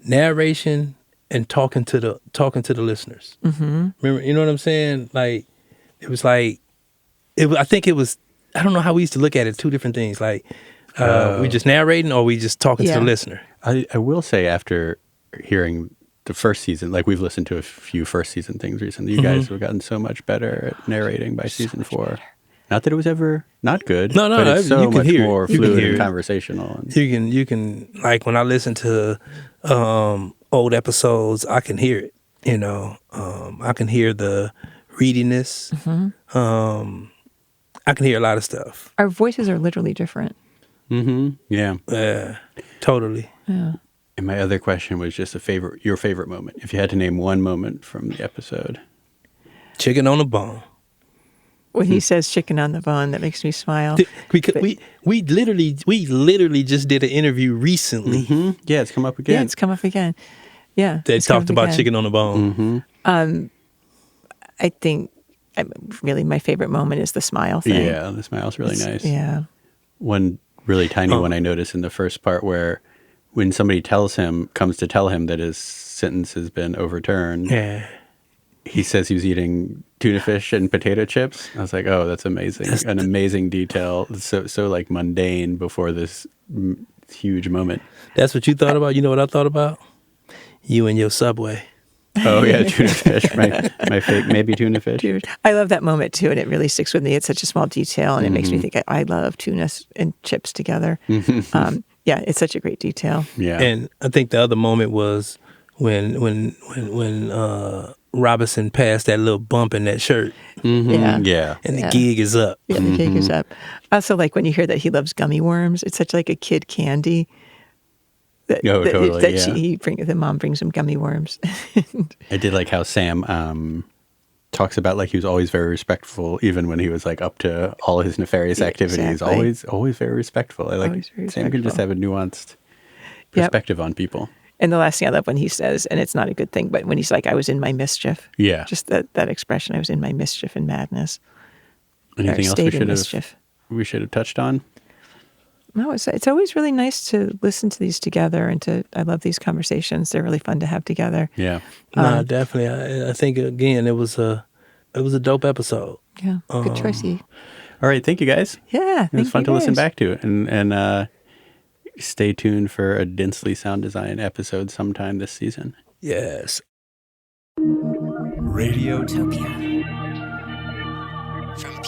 narration and talking to the listeners. Remember, you know what I'm saying? It was I think it was, I don't know how we used to look at it, 2 different things. We just narrating, or we just talking to the listener? I will say, after hearing the first season, we've listened to a few first season things recently, you guys have gotten so much better at narrating by season 4. Better. Not that it was ever not good, but it's so much more fluid and conversational. You can when I listen to old episodes, I can hear it. You know, I can hear the readiness. I can hear a lot of stuff. Our voices are literally different. Yeah. Totally. Yeah. And my other question was just your favorite moment. If you had to name one moment from the episode. Chicken on the bone. When he says chicken on the bone, that makes me smile. We literally just did an interview recently. Yeah, it's come up again. Yeah, it's come up again. Yeah. They talked about chicken on the bone. I think really my favorite moment is the smile thing. Yeah, the smile's really nice. Yeah. One really tiny one I noticed in the first part, where when somebody comes to tell him that his sentence has been overturned, he says he was eating tuna fish and potato chips. I was like, oh, that's amazing. An amazing detail. So mundane before this huge moment. That's what you thought about? You know what I thought about? You and your Subway. Oh yeah, tuna fish. My fake maybe tuna fish. I love that moment too, and it really sticks with me. It's such a small detail, and it makes me think I love tuna and chips together. Yeah, it's such a great detail. Yeah, and I think the other moment was when Robinson passed that little bump in that shirt. Yeah, and the gig is up. Yeah, the gig is up. I also like when you hear that he loves gummy worms. It's such like a kid candy. Totally. The mom brings him gummy worms. I did like how Sam talks about like he was always very respectful, even when he was like up to all his nefarious activities. Exactly. Always very respectful. I like Sam can just have a nuanced perspective on people. And the last thing I love when he says, and it's not a good thing, but when he's like, "I was in my mischief." Yeah, just that expression, "I was in my mischief and madness." Anything else we should have touched on? No, it's always really nice to listen to these together, and I love these conversations. They're really fun to have together. Yeah, no, definitely. I think again, it was a dope episode. Yeah, good choice. All right, thank you guys. Yeah, it was fun to listen back to, and stay tuned for a Densely Sound Design episode sometime this season. Yes. Radiotopia from